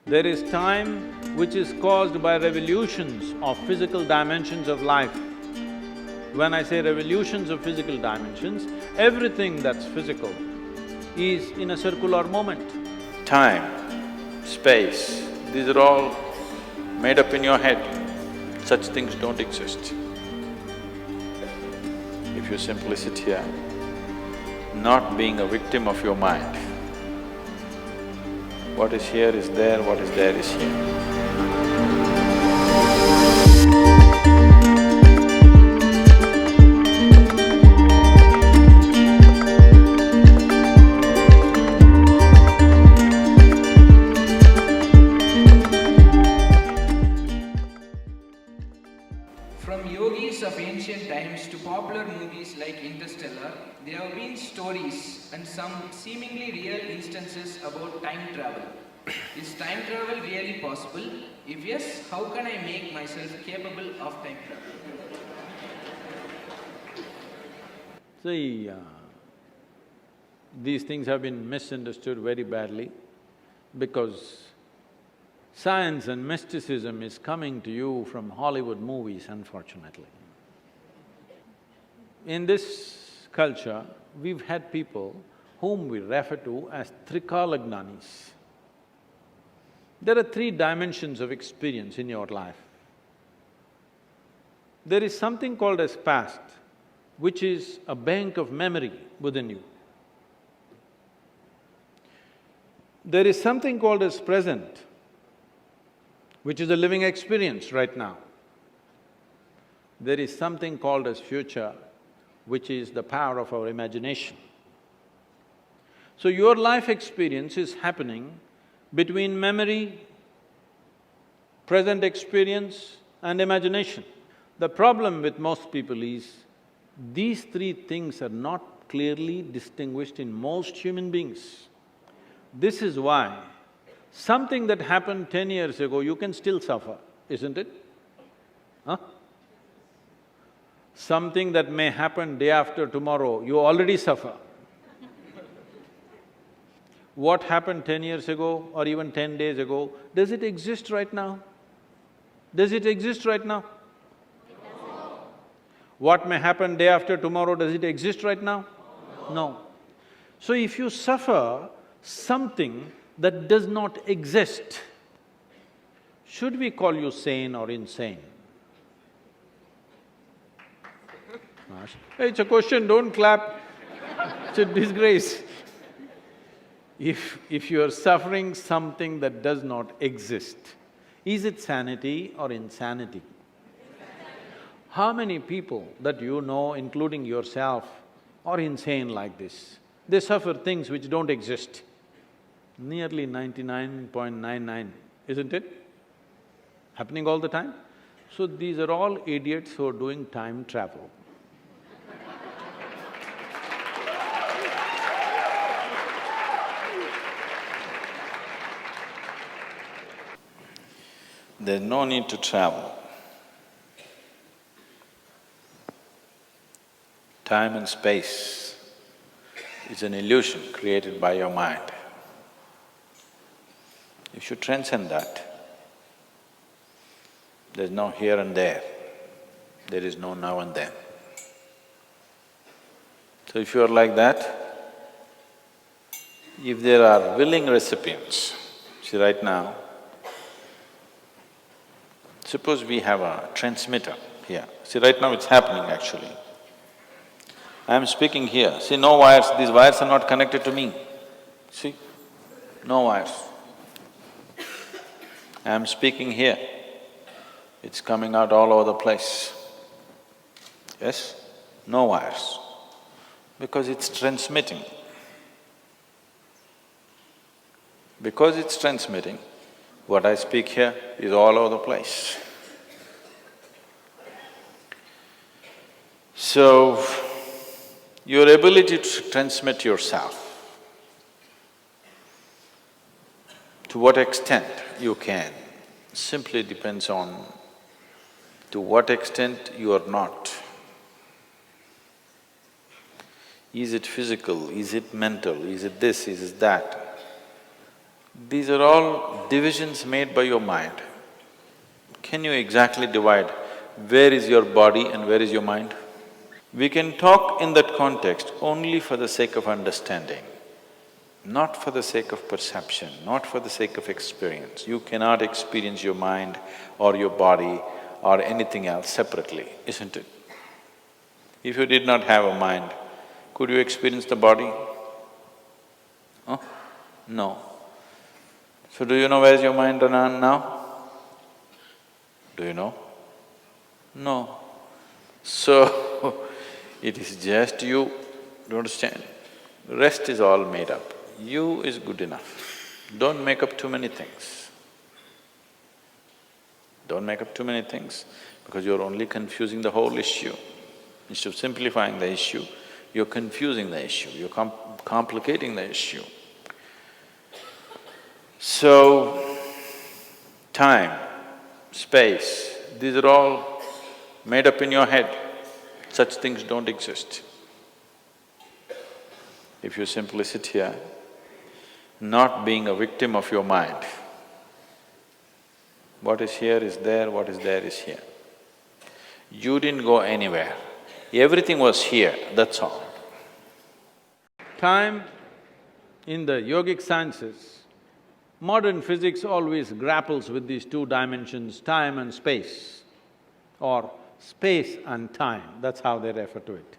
There is time which is caused by revolutions of physical dimensions of life. When I say revolutions of physical dimensions, everything that's physical is in a circular moment. Time, space, these are all made up in your head. Such things don't exist. If you simply sit here, not being a victim of your mind, what is here is there, what is there is here. From yogis of ancient times to popular movies like Interstellar, there have been stories and some seemingly real instances about time travel. Is time travel really possible? If yes, how can I make myself capable of time travel? See, these things have been misunderstood very badly because science and mysticism is coming to you from Hollywood movies, unfortunately. In this culture, we've had people whom we refer to as Trikalagnanis. There are three dimensions of experience in your life. There is something called as past, which is a bank of memory within you. There is something called as present, which is a living experience right now. There is something called as future, which is the power of our imagination. So your life experience is happening between memory, present experience and imagination. The problem with most people is, these three things are not clearly distinguished in most human beings. This is why something that happened 10 years ago, you can still suffer, isn't it? Huh? Something that may happen day after tomorrow, you already suffer. What happened 10 years ago or even 10 days ago, does it exist right now? Does it exist right now? No. What may happen day after tomorrow, does it exist right now? No. So if you suffer something that does not exist, should we call you sane or insane? Hey, it's a question, don't clap, it's a disgrace. If you are suffering something that does not exist, is it sanity or insanity? How many people that you know, including yourself, are insane like this? They suffer things which don't exist. Nearly 99.99, isn't it? Happening all the time. So these are all idiots who are doing time travel. There's no need to travel. Time and space is an illusion created by your mind. If you transcend that, there's no here and there is no now and then. So if you are like that, if there are willing recipients, see right now, suppose we have a transmitter here. See, right now it's happening actually. I am speaking here. See, no wires, these wires are not connected to me. See, no wires. I am speaking here. It's coming out all over the place. Yes? No wires. Because it's transmitting. Because it's transmitting, what I speak here is all over the place. So, your ability to transmit yourself, to what extent you can, simply depends on to what extent you are not. Is it physical? Is it mental? Is it this? Is it that? These are all divisions made by your mind. Can you exactly divide where is your body and where is your mind? We can talk in that context only for the sake of understanding, not for the sake of perception, not for the sake of experience. You cannot experience your mind or your body or anything else separately, isn't it? If you did not have a mind, could you experience the body? Huh? No. So do you know where's your mind now? Do you know? No. So, it is just you, do you understand? Rest is all made up. You is good enough. Don't make up too many things. Don't make up too many things because you're only confusing the whole issue. Instead of simplifying the issue, you're confusing the issue, you're complicating the issue. So, time, space, these are all made up in your head. Such things don't exist. If you simply sit here, not being a victim of your mind, what is here is there, what is there is here. You didn't go anywhere, everything was here, that's all. Time in the yogic sciences, modern physics always grapples with these two dimensions, time and space, or space and time, that's how they refer to it.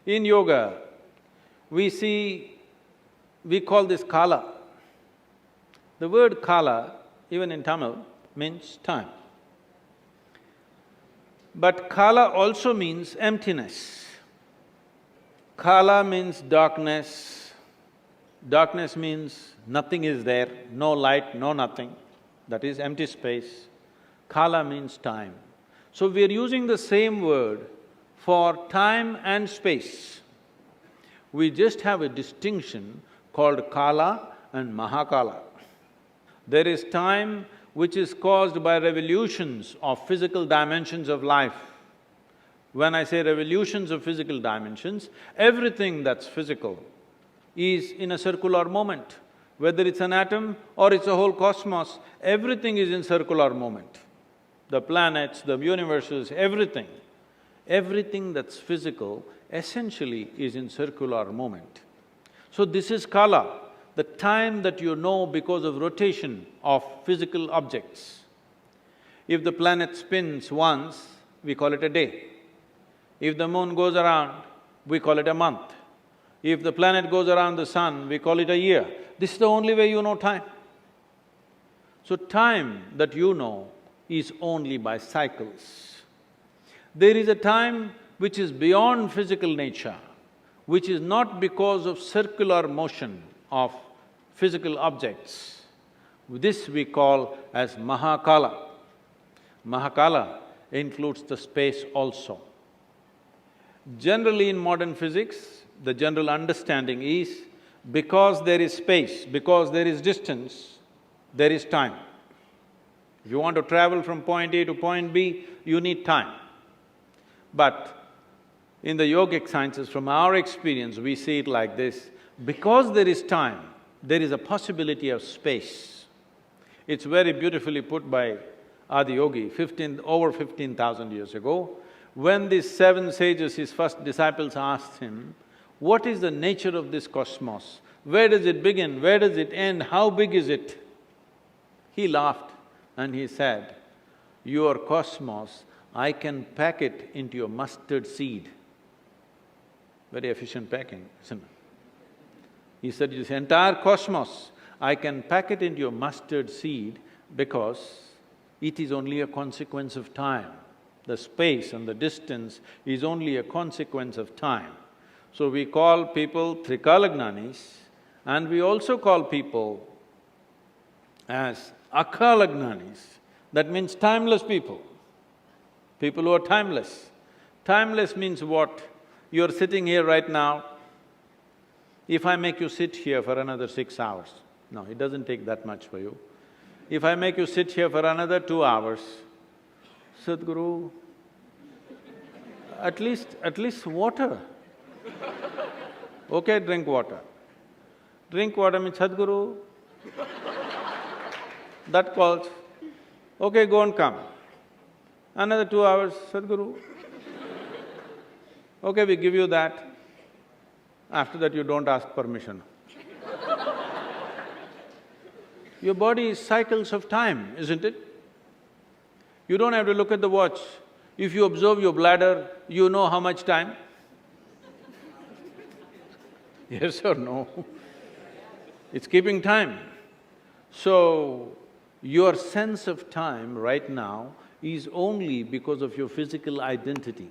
In yoga, we call this kala. The word kala, even in Tamil, means time. But kala also means emptiness. Kala means darkness. Darkness means nothing is there, no light, no nothing, that is empty space. Kala means time. So we are using the same word for time and space. We just have a distinction called kala and mahakala. There is time which is caused by revolutions of physical dimensions of life. When I say revolutions of physical dimensions, everything that's physical is in a circular moment. Whether it's an atom or it's a whole cosmos, everything is in circular moment. The planets, the universes, everything. Everything that's physical essentially is in circular moment. So this is kala, the time that you know because of rotation of physical objects. If the planet spins once, we call it a day. If the moon goes around, we call it a month. If the planet goes around the sun, we call it a year. This is the only way you know time. So time that you know is only by cycles. There is a time which is beyond physical nature, which is not because of circular motion of physical objects. This we call as mahakala. Mahakala includes the space also. Generally in modern physics, the general understanding is because there is space, because there is distance, there is time. If you want to travel from point A to point B, you need time. But in the yogic sciences, from our experience, we see it like this, because there is time, there is a possibility of space. It's very beautifully put by Adiyogi, over 15,000 years ago. When these seven sages, his first disciples, asked him, what is the nature of this cosmos? Where does it begin? Where does it end? How big is it? He laughed and he said, your cosmos, I can pack it into a mustard seed. Very efficient packing, isn't it? He said, this entire cosmos, I can pack it into a mustard seed because it is only a consequence of time. The space and the distance is only a consequence of time. So we call people Trikalagnanis, and we also call people as Akalagnanis. That means timeless people, people who are timeless. Timeless means what? You're sitting here right now. If I make you sit here for another 6 hours, no, it doesn't take that much for you. If I make you sit here for another 2 hours, Sadhguru, at least water. Okay, drink water. Drink water means Sadhguru. That calls, okay, go and come. Another 2 hours, Sadhguru. Okay, we give you that. After that, you don't ask permission. Your body is cycles of time, isn't it? You don't have to look at the watch. If you observe your bladder, you know how much time? Yes or no? It's keeping time. So, your sense of time right now is only because of your physical identity.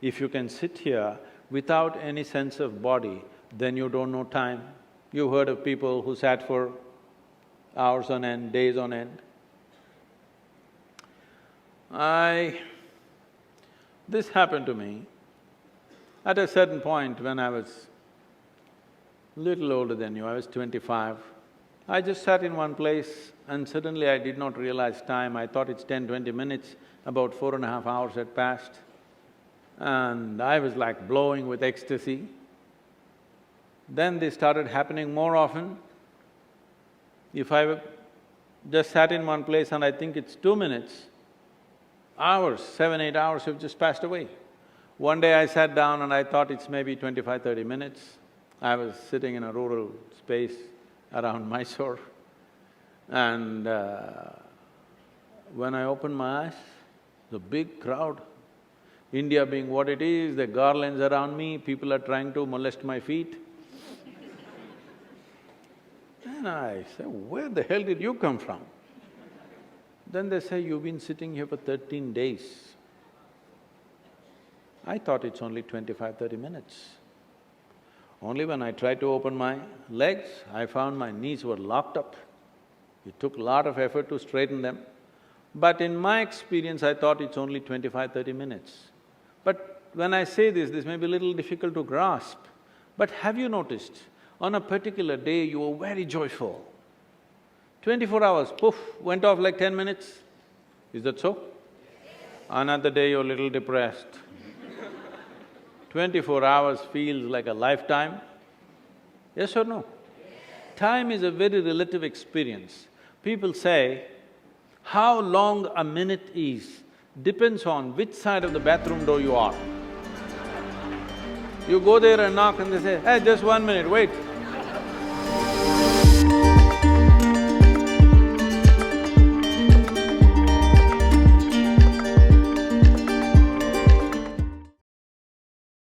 If you can sit here without any sense of body, then you don't know time. You've heard of people who sat for hours on end, days on end. This happened to me at a certain point when I was little older than you, I was 25. I just sat in one place and suddenly I did not realize time. I thought it's 10-20 minutes, about 4.5 hours had passed. And I was like blowing with ecstasy. Then they started happening more often. If I just sat in one place and I think it's 2 minutes, hours, 7-8 hours have just passed away. One day I sat down and I thought it's maybe 25-30 minutes. I was sitting in a rural space around Mysore, and when I opened my eyes, the big crowd, India being what it is, the garlands around me, people are trying to molest my feet. And I say, where the hell did you come from? Then they say, you've been sitting here for 13 days. I thought it's only 25-30 minutes. Only when I tried to open my legs, I found my knees were locked up. It took a lot of effort to straighten them. But in my experience, I thought it's only 25-30 minutes. But when I say this may be a little difficult to grasp. But have you noticed, on a particular day you were very joyful. 24 hours, poof, went off like 10 minutes. Is that so? Another day you're a little depressed. 24 hours feels like a lifetime. Yes or no? Time is a very relative experience. People say, how long a minute is depends on which side of the bathroom door you are. You go there and knock and they say, hey, just 1 minute, wait.